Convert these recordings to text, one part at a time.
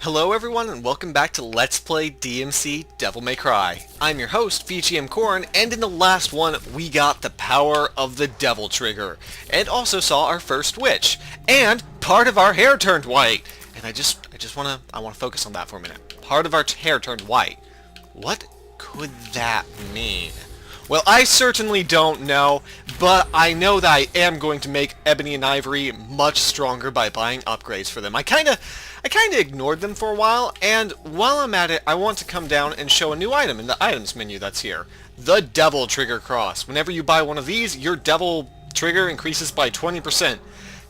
Hello everyone and welcome back to Let's Play DmC Devil May Cry. I'm your host, VGMKoren, and in the last one we got the power of the Devil Trigger, and also saw our first witch, and part of our hair turned white. And I wanna focus on that for a minute. Part of our hair turned white. What could that mean? Well, I certainly don't know, but I know that I am going to make Ebony and Ivory much stronger by buying upgrades for them. I kinda ignored them for a while, and while I'm at it, I want to come down and show a new item in the items menu that's here. The Devil Trigger Cross. Whenever you buy one of these, your Devil Trigger increases by 20%.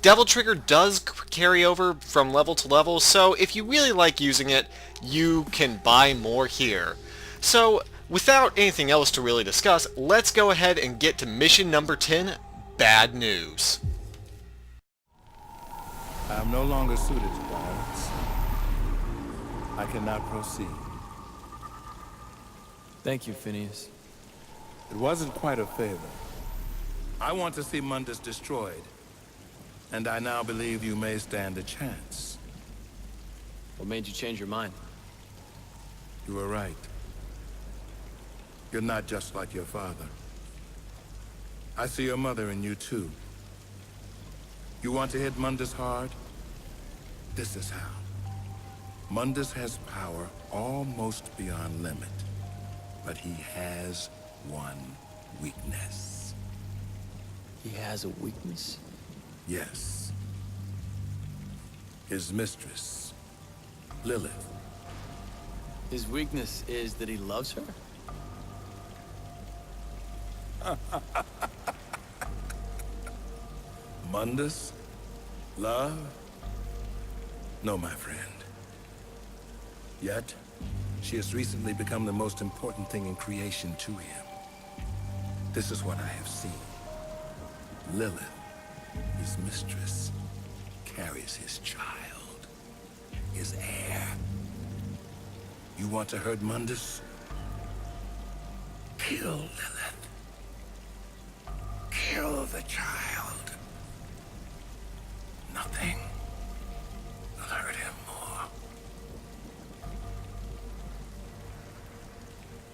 Devil Trigger does carry over from level to level, so if you really like using it, you can buy more here. So, without anything else to really discuss, let's go ahead and get to mission number 10, Bad News. I am no longer suited to violence. I cannot proceed. Thank you, Phineas. It wasn't quite a favor. I want to see Mundus destroyed, and I now believe you may stand a chance. What made you change your mind? You were right. You're not just like your father. I see your mother in you too. You want to hit Mundus hard? This is how. Mundus has power almost beyond limit, but he has one weakness. He has a weakness? Yes. His mistress, Lilith. His weakness is that he loves her? Mundus? Love? No, my friend. Yet, she has recently become the most important thing in creation to him. This is what I have seen. Lilith, his mistress, carries his child, his heir. You want to hurt Mundus? Kill Lilith. Kill the child. Nothing will hurt him more.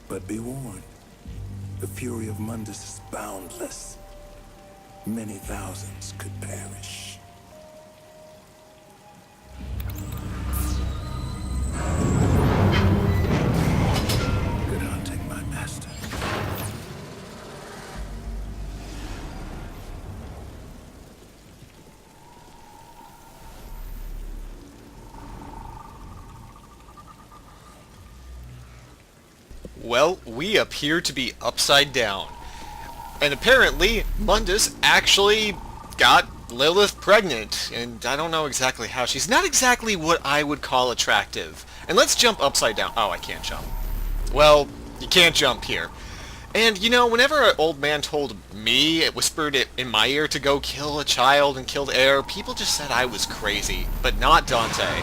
But be warned, the fury of Mundus is boundless. Many thousands could perish. Good hunting, my master. Well, we appear to be upside down. And apparently, Mundus actually got Lilith pregnant, and I don't know exactly how. She's not exactly what I would call attractive. And let's jump upside down. Oh, I can't jump. Well, you can't jump here. And, you know, whenever an old man told me, it whispered it in my ear to go kill a child and kill the heir, people just said I was crazy. But not Dante.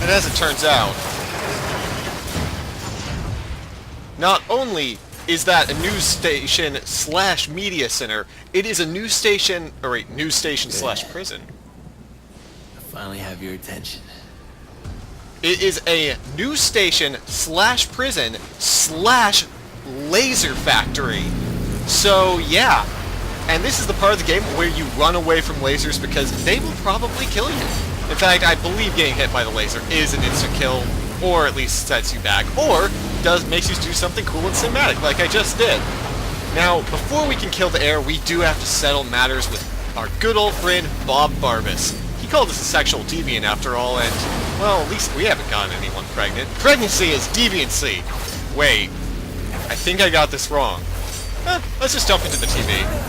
And as it turns out, not only is that a news station slash media center, it is a news station, or wait, news station slash prison. I finally have your attention. It is a news station slash prison slash laser factory. So yeah, and this is the part of the game where you run away from lasers because they will probably kill you. In fact, I believe getting hit by the laser is an instant kill, or at least sets you back, or makes you do something cool and cinematic, like I just did. Now, before we can kill the heir, we do have to settle matters with our good old friend, Bob Barbas. He called us a sexual deviant after all, and, well, at least we haven't gotten anyone pregnant. Pregnancy is deviancy. Wait, I think I got this wrong. Let's just jump into the TV.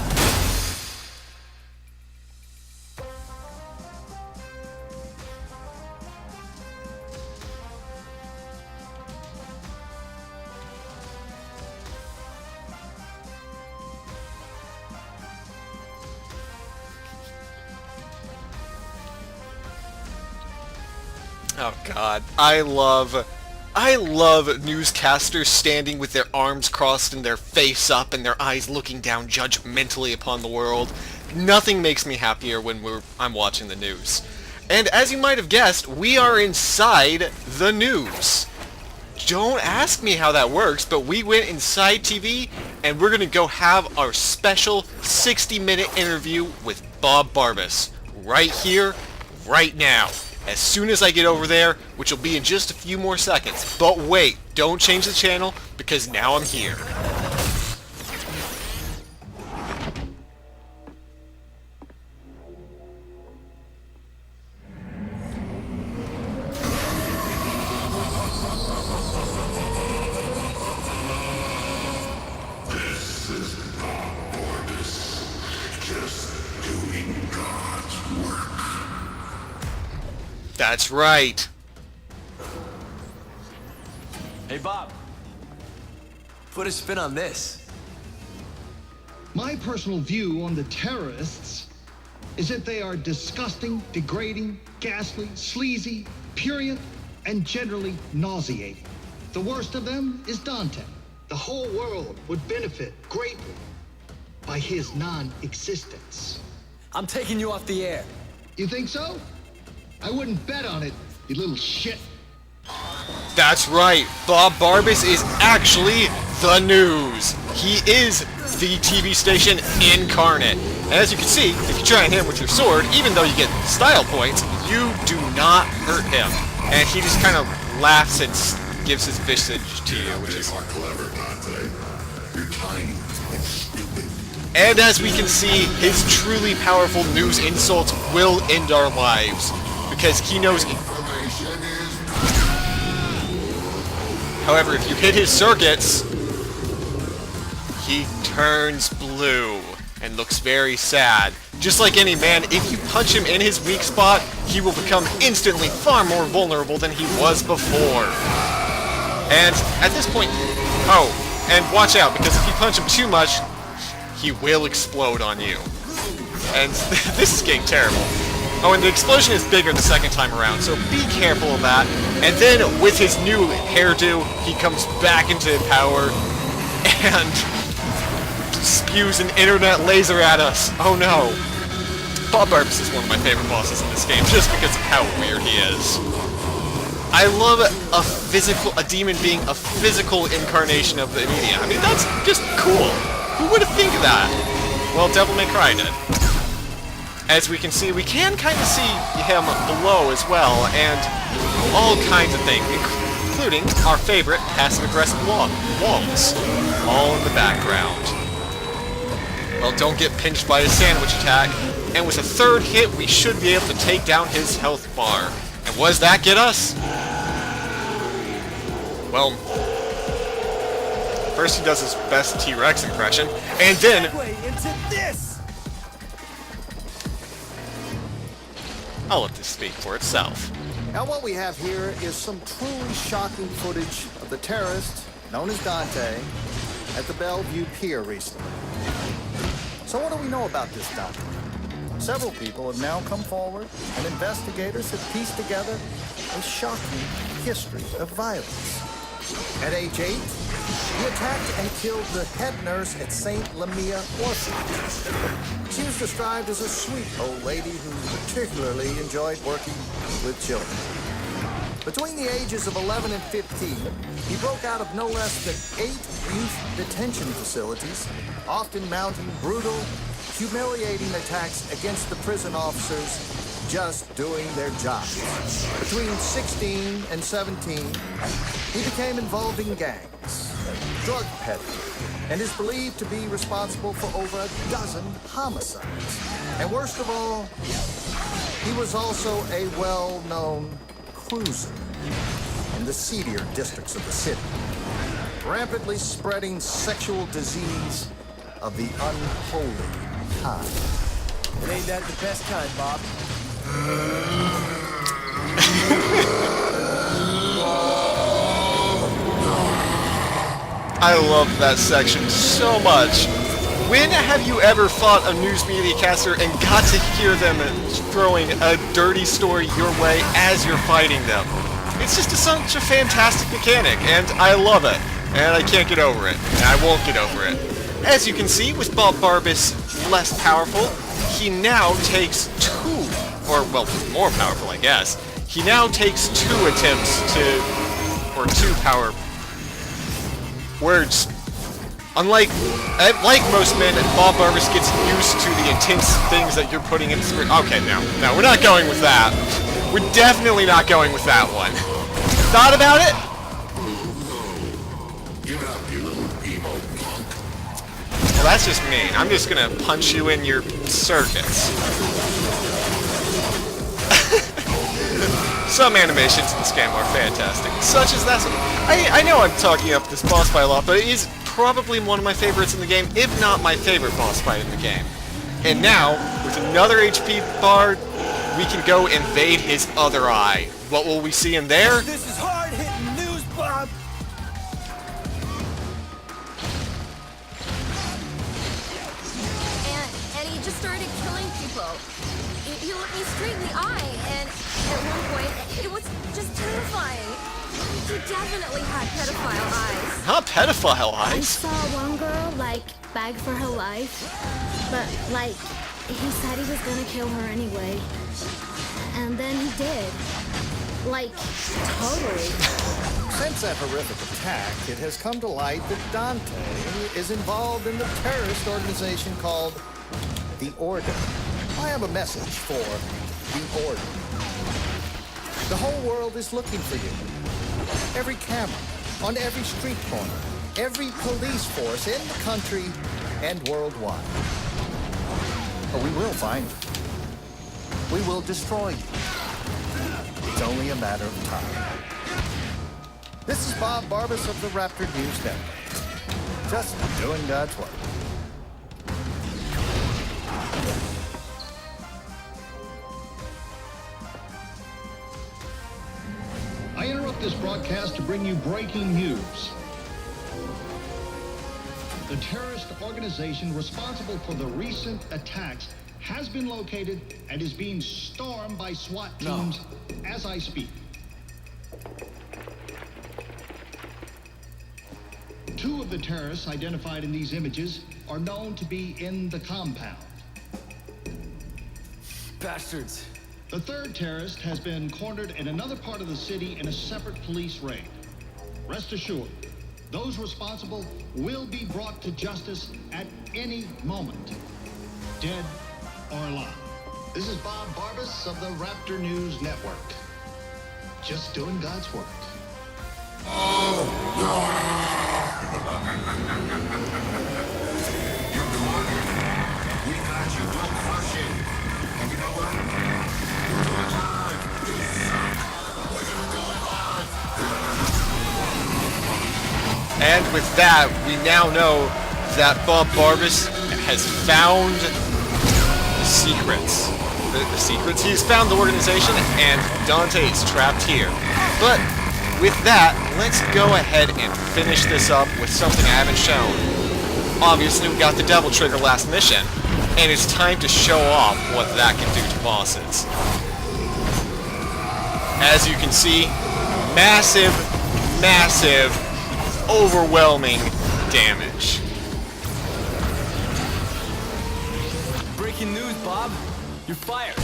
Oh god, I love I love newscasters standing with their arms crossed and their face up and their eyes looking down judgmentally upon the world. Nothing makes me happier when I'm watching the news. And as you might have guessed, we are inside the news. Don't ask me how that works, but we went inside TV and we're going to go have our special 60-minute interview with Bob Barbas. Right here, right now. As soon as I get over there, which will be in just a few more seconds. But wait, don't change the channel, because now I'm here. This is Bob Barbas, just doing God's work. That's right. Hey, Bob. Put a spin on this. My personal view on the terrorists is that they are disgusting, degrading, ghastly, sleazy, purient, and generally nauseating. The worst of them is Dante. The whole world would benefit greatly by his non-existence. I'm taking you off the air. You think so? I wouldn't bet on it, you little shit. That's right. Bob Barbas is actually the news. He is the TV station incarnate. And as you can see, if you try and hit him with your sword, even though you get style points, you do not hurt him. And he just kind of laughs and gives his visage to you, which is Clever, Dante. You're tiny and stupid. And as we can see, his truly powerful news insults will end our lives. Because he knows... Information is... However, if you hit his circuits, he turns blue and looks very sad. Just like any man, if you punch him in his weak spot, he will become instantly far more vulnerable than he was before. And at this point... Oh, and watch out, because if you punch him too much, he will explode on you. And this is getting terrible. Oh, and the explosion is bigger the second time around, so be careful of that. And then, with his new hairdo, he comes back into power and spews an internet laser at us. Oh no. Bob Barbas is one of my favorite bosses in this game, just because of how weird he is. I love a demon being a physical incarnation of the media. I mean, that's just cool. Who would have think of that? Well, Devil May Cry did. As we can see, we can kind of see him below as well, and all kinds of things, including our favorite passive-aggressive walls, all in the background. Well, don't get pinched by his sandwich attack, and with a third hit, we should be able to take down his health bar. And what does that get us? Well, first he does his best T-Rex impression, and then... into this! I'll let this speak for itself. Now what we have here is some truly shocking footage of the terrorist, known as Dante, at the Bellevue Pier recently. So what do we know about this Dante? Several people have now come forward, and investigators have pieced together a shocking history of violence. At age 8, he attacked and killed the head nurse at St. Lamia Orphanage. She was described as a sweet old lady who particularly enjoyed working with children. Between the ages of 11 and 15, he broke out of no less than 8 youth detention facilities, often mounting brutal, humiliating attacks against the prison officers just doing their jobs. Between 16 and 17, he became involved in gangs, drug peddling, and is believed to be responsible for over a dozen homicides. And worst of all, he was also a well-known cruiser in the seedier districts of the city, rampantly spreading sexual disease of the unholy kind. Ain't that the best kind, Bob? I love that section so much. When have you ever fought a news media caster and got to hear them throwing a dirty story your way as you're fighting them? It's just such a fantastic mechanic, and I love it. And I can't get over it. And I won't get over it. As you can see, with Bob Barbas less powerful, he now takes two, or, well, more powerful, I guess. He now takes two attempts to, or two power words. Unlike, like most men, Bob Barbas gets used to the intense things that you're putting in his... Okay, no, we're not going with that. We're definitely not going with that one. Thought about it? Give it up, you little emo punk. Well, that's just mean. I'm just gonna punch you in your circuits. Some animations in this game are fantastic, such as that. I know I'm talking up this boss fight a lot, but it is probably one of my favorites in the game, if not my favorite boss fight in the game. And now, with another HP bar, we can go invade his other eye. What will we see in there? This is hard-hitting news, Bob! And he just started killing people. He looked me straight in the eye, and at one point, it was just terrifying. He definitely had pedophile eyes. Not pedophile I eyes. saw one girl, like, beg for her life, but, like, he said he was gonna kill her anyway. And then he did. Like, totally. Since that horrific attack, it has come to light that Dante is involved in the terrorist organization called the Order. I have a message for the Order. The whole world is looking for you. Every camera, on every street corner, every police force in the country and worldwide. But we will find you. We will destroy you. It's only a matter of time. This is Bob Barbas of the Raptor News Network. Just doing God's work. I interrupt this broadcast to bring you breaking news. The terrorist organization responsible for the recent attacks has been located and is being stormed by SWAT teams as I speak. Two of the terrorists identified in these images are known to be in the compound. Bastards. The third terrorist has been cornered in another part of the city in a separate police raid. Rest assured, those responsible will be brought to justice at any moment, dead or alive. This is Bob Barbas of the Raptor News Network. Just doing God's work. We got you, don't crush it. And you know what? And with that, we now know that Bob Barbas has found the secrets. The secrets? He's found the organization, and Dante is trapped here. But with that, let's go ahead and finish this up with something I haven't shown. Obviously, we got the Devil Trigger last mission, and it's time to show off what that can do to bosses. As you can see, massive, overwhelming damage. Breaking news, Bob. You're fired.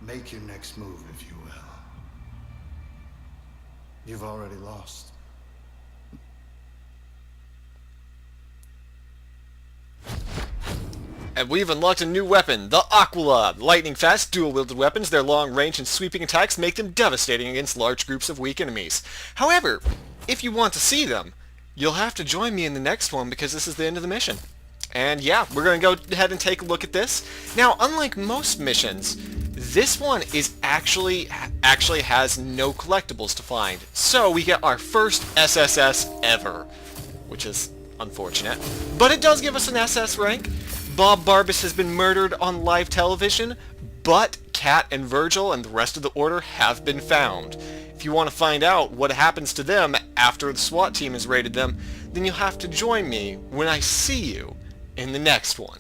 Make your next move, if you will. You've already lost. And we've unlocked a new weapon, the Aquila. Lightning-fast, dual-wielded weapons, their long range and sweeping attacks make them devastating against large groups of weak enemies. However, if you want to see them, you'll have to join me in the next one because this is the end of the mission. And yeah, we're going to go ahead and take a look at this. Now, unlike most missions, this one is actually has no collectibles to find. So we get our first SSS ever, which is unfortunate. But it does give us an SS rank. Bob Barbas has been murdered on live television, but Kat and Virgil and the rest of the Order have been found. If you want to find out what happens to them after the SWAT team has raided them, then you'll have to join me when I see you in the next one.